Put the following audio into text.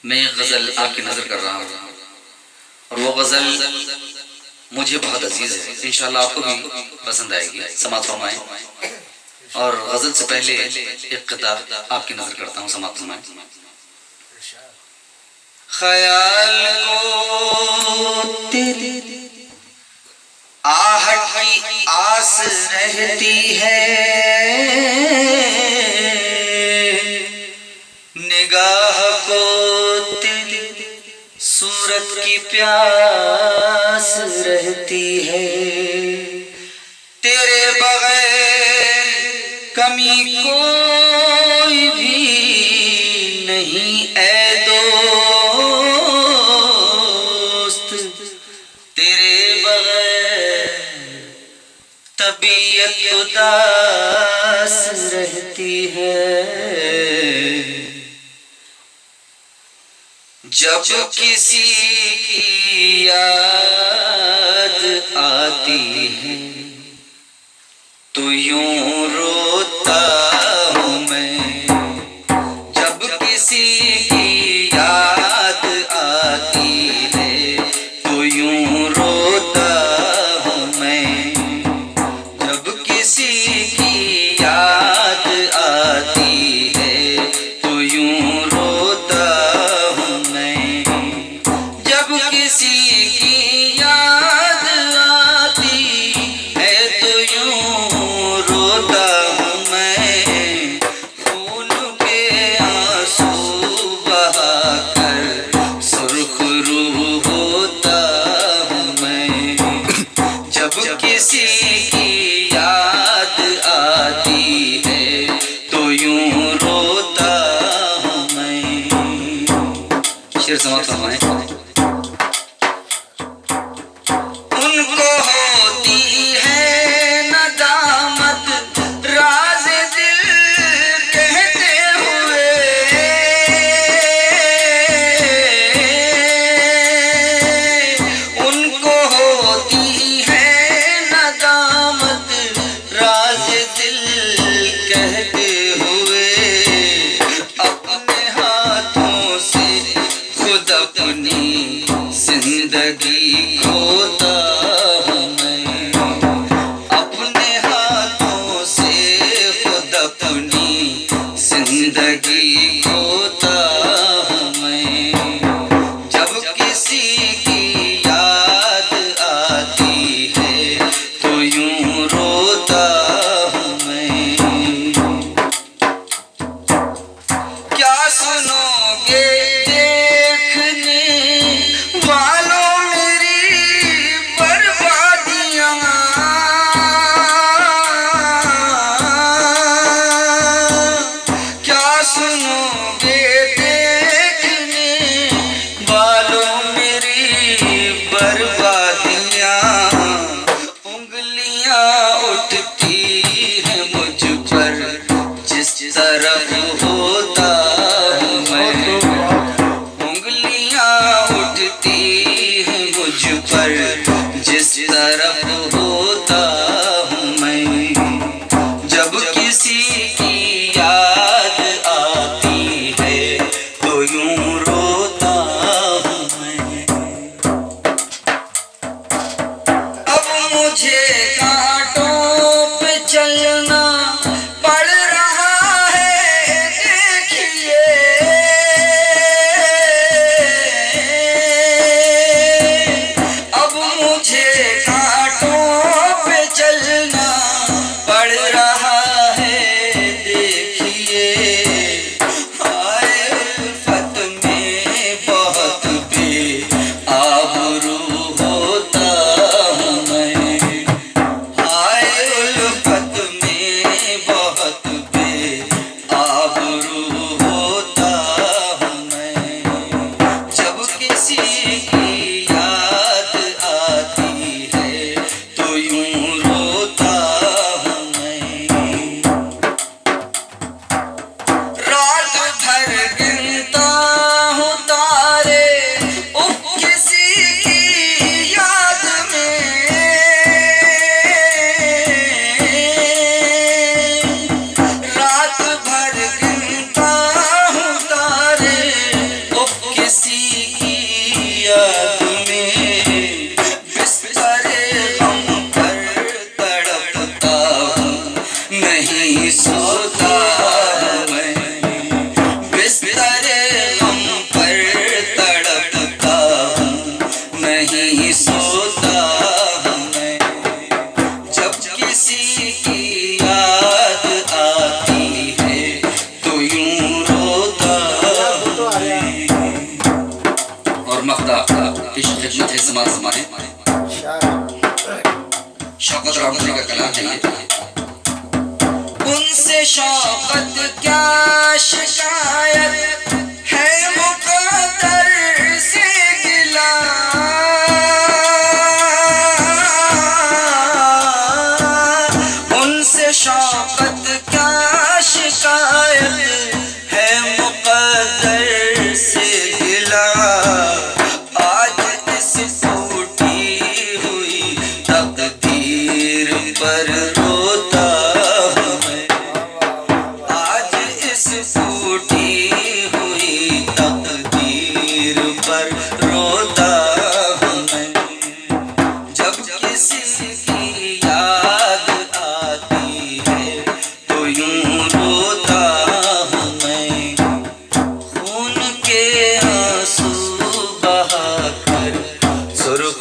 मैं एक गज़ल आपकी नज़र कर रहा हूँ और वो गज़ल मुझे बहुत अजीज़ है, इंशाअल्लाह आपको भी पसंद आएगी। समाअत फरमाएं। और गज़ल से पहले एक क़िता आपकी नज़र करता हूँ, समाअत फरमाएं। ख़याल को तेरी आहट की आस रहती है, निगाह को तेरी सूरत की प्यास रहती है। तेरे बगैर कमी कोई भी नहीं ऐ दोस्त, तेरे बगैर तबीयत उदास रहती है। जब किसी की याद आती है तो यूं रोता हूँ मैं। जब किसी की याद आती है तो यूं रोता हूँ मैं। जब किसी की याद आती है तो यूं रोता हूँ मैं। जब किसी की याद आती है तो यूं रोता हूँ मैं। खून के आंसू बहाकर सुर्ख रूह होता हूँ मैं। जब किसी की याद आती है तो यूं रोता हूँ मैं। शेर समाप्त फरमाएं। उनको होती है नदामत राज दिल कहते हुए, उनको होती है नदामत राज दिल कहते हुए। अपने हाथों से खुद अपनी जिंदगी खोता हूँ मैं। अपने हाथों से खुद अपनी जिंदगी खोता हूँ मैं। जब किसी की याद आती है तो यूं रोता हूँ मैं। क्या सुनोगे देखने वालों मेरी बर्बादियाँ, क्या सुनोगे देखने वालों मेरी बर्बादियाँ। उंगलियाँ उठती हैं मुझ पर जिस तरफ होता हूँ मैं। उंगलियाँ उठती हैं मुझ पर जिस तरफ होता हूँ मैं। जब किसी की याद आती है तो यूं रोता हूँ मैं। अब मुझे कांटों पे चलना पड़ रहा है देखिए। अब मुझे कांटों पे चलना पड़ रहा है देखिए। हाय उल्फत बिस्तरे गम पर तड़पता हूँ, नहीं सोता हूँ मैं। जब किसी की याद आती है तो यूं रोता हूँ मैं। और मख्ता इश्क खिदमत है समाज हमारे शौकत रामजी का कलाम है ये। उनसे शौकत क्या शिकायत है, मुक़द्दर से गिला। उनसे शौकत क्या शिकायत है, मुक़द्दर से गिला। आज इस टूटी हुई तकदीर पर रोता हूँ मैं। आज इस टूटी हुई तकदीर पर रोता हूँ मैं। जब किसी की याद आती है तो यूं रोता हूँ मैं। खून के आंसू बहाकर सुर्ख